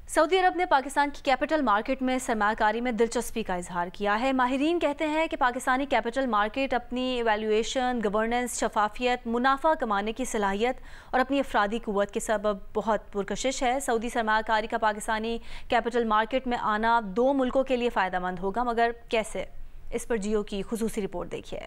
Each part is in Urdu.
سعودی عرب نے پاکستان کی کیپٹل مارکیٹ میں سرمایہ کاری میں دلچسپی کا اظہار کیا ہے۔ ماہرین کہتے ہیں کہ پاکستانی کیپٹل مارکیٹ اپنی ایویلیویشن، گورننس، شفافیت، منافع کمانے کی صلاحیت اور اپنی افرادی قوت کے سبب بہت پرکشش ہے۔ سعودی سرمایہ کاری کا پاکستانی کیپٹل مارکیٹ میں آنا 2 ملکوں کے لیے فائدہ مند ہوگا، مگر کیسے؟ اس پر جیو کی خصوصی رپورٹ دیکھیے۔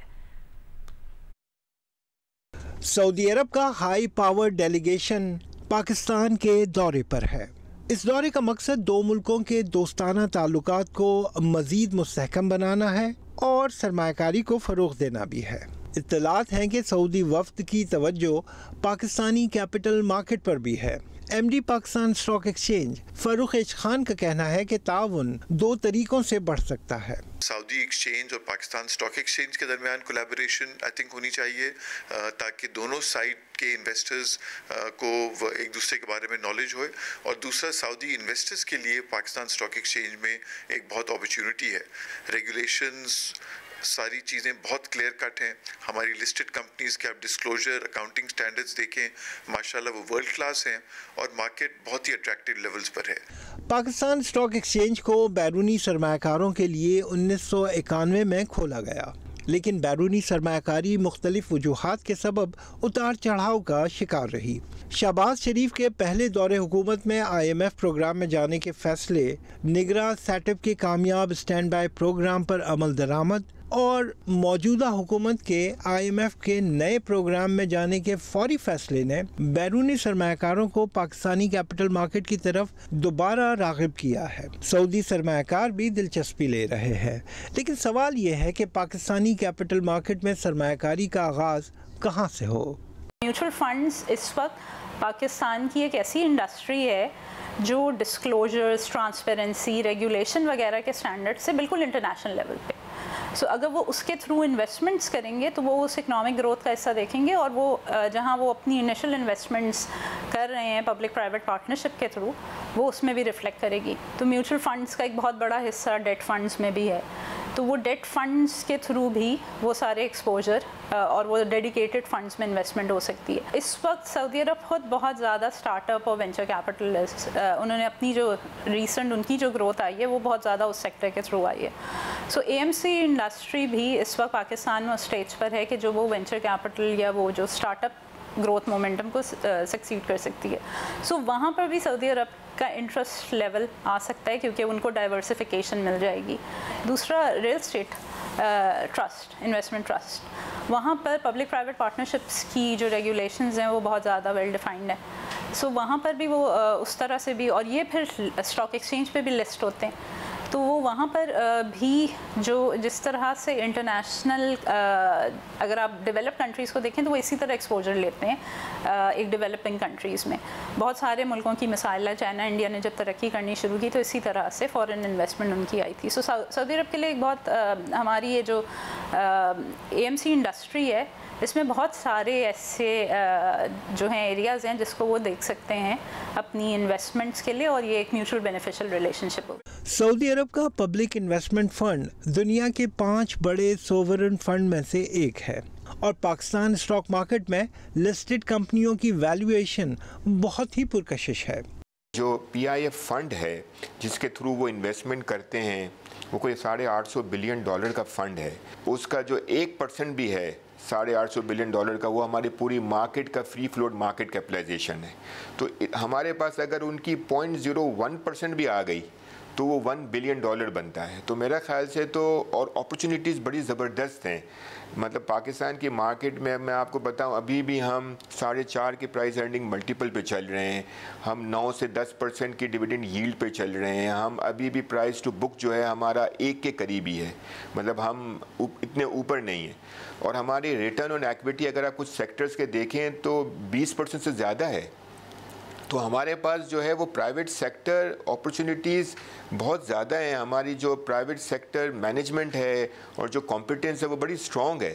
سعودی عرب کا ہائی پاور ڈیلیگیشن پاکستان کے دورے پر ہے۔ اس دورے کا مقصد 2 ملکوں کے دوستانہ تعلقات کو مزید مستحکم بنانا ہے اور سرمایہ کاری کو فروغ دینا بھی ہے۔ اطلاعات ہیں کہ سعودی وفد کی توجہ پاکستانی کیپٹل مارکیٹ پر بھی ہے۔ M D Pakistan stock exchange Farooq H Khan کا کہنا ہے کہ تعاون 2 طریقوں سے بڑھ سکتا ہے۔ سعودی ایکسچینج اور پاکستان اسٹاک ایکسچینج کے درمیان کولیبوریشن آئی تھنک ہونی چاہیے تاکہ دونوں سائڈ کے انویسٹرز کو ایک دوسرے کے بارے میں نالج ہوئے، اور دوسرا سعودی انویسٹرز کے لیے پاکستان اسٹاک ایکسچینج میں ایک بہت اپرچونٹی ہے۔ ریگولیشنز ساری چیزیں بہت کلیئر کٹ ہیں۔ ہماری لسٹڈ کمپنیز کے آپ ڈسکلوجر، اکاؤنٹنگ سٹینڈرڈز دیکھیں، ماشاءاللہ وہ ورلڈ کلاس ہیں اور مارکیٹ بہت ہی اٹریکٹیو لیولز پر ہے۔ پاکستان اسٹاک ایکسچینج کو بیرونی سرمایہ کاروں کے لیے 1991 میں کھولا گیا، لیکن بیرونی سرمایہ کاری مختلف وجوہات کے سبب اتار چڑھاؤ کا شکار رہی۔ شہباز شریف کے پہلے دور حکومت میں IMF پروگرام میں جانے کے فیصلے، نگراں سیٹ اپ کے کامیاب اسٹینڈ بائی پروگرام پر عمل درآمد اور موجودہ حکومت کے IMF کے نئے پروگرام میں جانے کے فوری فیصلے نے بیرونی سرمایہ کاروں کو پاکستانی کیپٹل مارکیٹ کی طرف دوبارہ راغب کیا ہے۔ سعودی سرمایہ کار بھی دلچسپی لے رہے ہیں، لیکن سوال یہ ہے کہ پاکستانی کیپٹل مارکیٹ میں سرمایہ کاری کا آغاز کہاں سے ہو؟ میوچل فنڈز اس وقت پاکستان کی ایک ایسی انڈسٹری ہے جو ڈسکلوجرز، ٹرانسپیرنسی، ریگولیشن وغیرہ کے سٹینڈرڈ سے بالکل انٹرنیشنل لیول پہ۔ اگر وہ اس کے تھرو انویسٹمنٹس کریں گے تو وہ اس اکنامک گروتھ کا حصہ دیکھیں گے، اور وہ جہاں وہ اپنی انیشل انویسٹمنٹس کر رہے ہیں پبلک پرائیویٹ پارٹنرشپ کے تھرو، وہ اس میں بھی ریفلیکٹ کرے گی۔ تو میوچل فنڈز کا ایک بہت بڑا حصہ ڈیٹ فنڈز میں بھی ہے، تو وہ ڈیٹ فنڈز کے تھرو بھی وہ سارے ایکسپوجر اور وہ ڈیڈیکیٹڈ فنڈز میں انویسٹمنٹ ہو سکتی ہے۔ اس وقت سعودی عرب خود بہت زیادہ اسٹارٹ اپ اور وینچر کیپٹلسٹ، انہوں نے اپنی جو ریسنٹ ان کی جو گروتھ آئی ہے وہ بہت زیادہ اس سیکٹر کے تھرو آئی ہے۔ سو AMC انڈسٹری بھی اس وقت پاکستان میں اسٹیج پر ہے کہ جو وہ وینچر کیپٹل یا وہ جو اسٹارٹ اپ گروتھ مومنٹم کو سکسیڈ کر سکتی ہے۔ سو وہاں پر بھی سعودی عرب کا انٹرسٹ لیول آ سکتا ہے کیونکہ ان کو ڈائیورسیفیکیشن مل جائے گی۔ دوسرا real estate trust, investment trust, وہاں پر پبلک پرائیویٹ پارٹنرشپس کی جو ریگولیشنز ہیں وہ بہت زیادہ ویل ڈیفائنڈ ہے۔ سو وہاں پر بھی وہ اس طرح سے بھی، اور یہ پھر اسٹاک ایکسچینج پہ بھی لسٹ ہوتے ہیں، تو وہ وہاں پر بھی جو جس طرح سے انٹرنیشنل، اگر آپ ڈیولپ کنٹریز کو دیکھیں تو وہ اسی طرح ایکسپوجر لیتے ہیں ایک ڈیولپنگ کنٹریز میں۔ بہت سارے ملکوں کی مثال ہے، چائنا انڈیا نے جب ترقی کرنی شروع کی تو اسی طرح سے فورن انویسٹمنٹ ان کی آئی تھی۔ سو سعودی عرب کے لیے ایک بہت ہماری یہ جو AMC انڈسٹری ہے، اس میں بہت سارے ایسے جو ہیں ایریاز ہیں جس کو وہ دیکھ سکتے ہیں اپنی انویسٹمنٹس کے لیے، اور یہ ایک میوچل بینیفیشل ریلیشن شپ ہوگی۔ سعودی عرب کا پبلک انویسٹمنٹ فنڈ دنیا کے 5 بڑے سوورن فنڈ میں سے ایک ہے، اور پاکستان اسٹاک مارکیٹ میں لسٹڈ کمپنیوں کی ویلیویشن بہت ہی پرکشش ہے۔ جو PIF فنڈ ہے جس کے تھرو وہ انویسٹمنٹ کرتے ہیں، وہ کوئی $850 بلین کا فنڈ ہے۔ اس کا جو 1% بھی ہے $850 بلین کا، وہ ہماری پوری مارکیٹ کا فری فلوٹ مارکیٹ کیپٹلائزیشن ہے۔ تو ہمارے پاس اگر ان کی 0.01% بھی آ گئی تو وہ $1 بلین بنتا ہے۔ تو میرا خیال سے تو، اور اپرچونیٹیز بڑی زبردست ہیں، مطلب پاکستان کی مارکیٹ میں میں آپ کو بتاؤں ابھی بھی ہم 4.5 کے پرائز ارننگ ملٹیپل پہ چل رہے ہیں، ہم 9 سے 10% کی ڈیویڈنڈ ییلڈ پہ چل رہے ہیں، ہم ابھی بھی پرائز ٹو بک جو ہے ہمارا 1 کے قریب ہی ہے، مطلب ہم اتنے اوپر نہیں ہیں، اور ہماری ریٹرن آن ایکویٹی اگر آپ کچھ سیکٹرز کے دیکھیں تو 20% سے زیادہ ہے۔ تو ہمارے پاس جو ہے وہ پرائیویٹ سیکٹر اپرچونیٹیز بہت زیادہ ہیں، ہماری جو پرائیویٹ سیکٹر مینجمنٹ ہے اور جو کمپیٹنس ہے وہ بڑی اسٹرانگ ہے۔